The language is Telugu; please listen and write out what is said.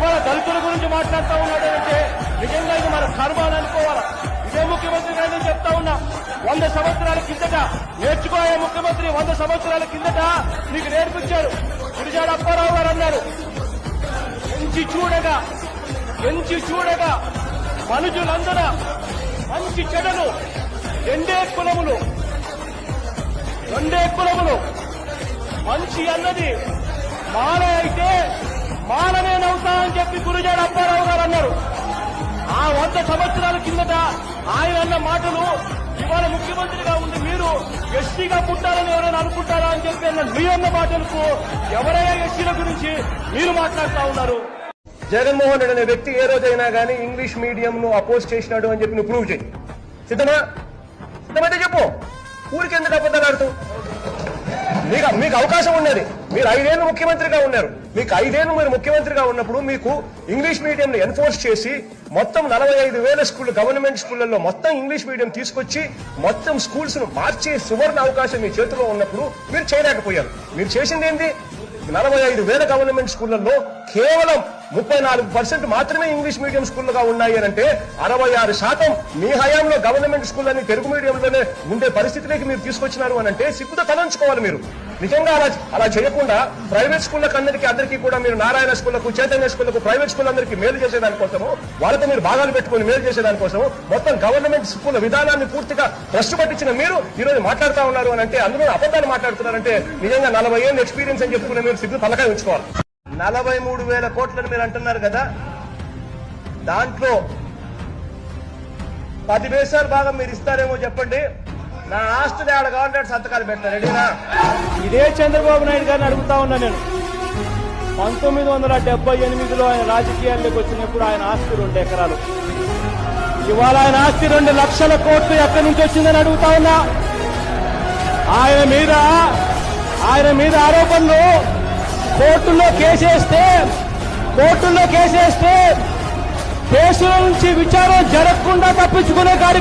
ఇవాళ దళితుల గురించి మాట్లాడుతూ ఉన్నాడు అంటే నిజంగా ఇది మన కర్మ అని అనుకోవాలా. ఇదే ముఖ్యమంత్రి గారు నేను చెప్తా ఉన్నా, 100 సంవత్సరాల కిందట నేర్చుకోయే ముఖ్యమంత్రి 100 సంవత్సరాల కిందట నీకు నేర్పించారు. గురిజాడ అప్పారావు గారు అన్నారు, ఎంచి చూడగా మనుషులందరూ మంచి చెడలు రెండే కులములు మంచి అన్నది మాల అయితే మాలనే నవ్వుతా అని చెప్పి గురిజాడ అప్పారావు గారు అన్నారు. ఆ 100 సంవత్సరాల కిందట ఆయన అన్న మాటలు ఇవాళ ముఖ్యమంత్రిగా ఉంది మీరు ఎస్టీగా పుట్టాలని ఎవరైనా అనుకుంటారా అని చెప్పి అన్న మీ అన్న మాటలకు ఎవరైనా ఎస్టీల గురించి మీరు మాట్లాడుతూ ఉన్నారు. జగన్మోహన్ రెడ్డి అనే వ్యక్తి ఏ రోజైనా కానీ ఇంగ్లీష్ మీడియం ను అపోజ్ చేసినాడు అని చెప్పి నువ్వు ప్రూవ్ చేయి. సిద్ధమైతే చెప్పు. ఊరికి ఎందుకు అబద్ధాలు ఆడుతూ? మీకు అవకాశం ఉన్నది. మీరు 5 ఏళ్ళు ముఖ్యమంత్రిగా ఉన్నారు. మీకు 5 ఏళ్ళు మీరు ముఖ్యమంత్రిగా ఉన్నప్పుడు మీకు ఇంగ్లీష్ మీడియం ని ఎన్ఫోర్స్ చేసి మొత్తం 45,000 స్కూల్ గవర్నమెంట్ స్కూళ్లలో మొత్తం ఇంగ్లీష్ మీడియం తీసుకొచ్చి మొత్తం స్కూల్స్ ను మార్చే సువర్ణ అవకాశం మీ చేతిలో ఉన్నప్పుడు మీరు చేయలేకపోయారు. మీరు చేసింది ఏంటి? 45,000 గవర్నమెంట్ స్కూళ్లలో కేవలం 34% మాత్రమే ఇంగ్లీష్ మీడియం స్కూళ్లుగా ఉన్నాయి అంటే 66% మీ హయాంలో గవర్నమెంట్ స్కూళ్ళని తెలుగు మీడియంలోనే ఉండే పరిస్థితిలోకి మీరు తీసుకొచ్చినారు అని అంటే సిగ్గుతో తలంచుకోవాలి. మీరు నిజంగా అలా చేయకుండా ప్రైవేట్ స్కూళ్ళకి అందరికీ కూడా మీరు నారాయణ స్కూళ్లకు, చైతన్య స్కూళ్లకు, ప్రైవేట్ స్కూల్ అందరికీ మేలు చేసేదానికోసము, వాళ్ళతో మీరు భాగాలు పెట్టుకుని మేలు చేసేదానికోసము మొత్తం గవర్నమెంట్ స్కూల్ విధానాన్ని పూర్తిగా భ్రష్టు పట్టించిన మీరు ఈ రోజు మాట్లాడుతూ ఉన్నారు అని అంటే, అందులో అబద్ధాలు మాట్లాడుతున్నారంటే నిజంగా 40 ఏళ్ళ ఎక్స్పీరియన్స్ అని చెప్పుకునే మీరు సిగ్గు తలకాయ ఉంచుకోవాలి. 43,000 కోట్లని మీరు అంటున్నారు కదా, దాంట్లో 10 పైసలు భాగం మీరు ఇస్తారేమో చెప్పండి. నా ఆస్తిని ఆడ గవర్నమెంట్ సంతకాలు పెట్టారు. రెడీనా? ఇదే చంద్రబాబు నాయుడు గారిని అడుగుతా ఉన్నా నేను. 1978లో ఆయన రాజకీయాల్లోకి వచ్చినప్పుడు ఆయన ఆస్తి 2 ఎకరాలు. ఇవాళ ఆయన ఆస్తి 2 లక్షల కోట్లు ఎక్కడి నుంచి వచ్చిందని అడుగుతా ఉన్నా. ఆయన మీద ఆరోపణలు కోర్టుల్లో కేసేస్తే కేసుల నుంచి విచారణ జరగకుండా తప్పించుకునే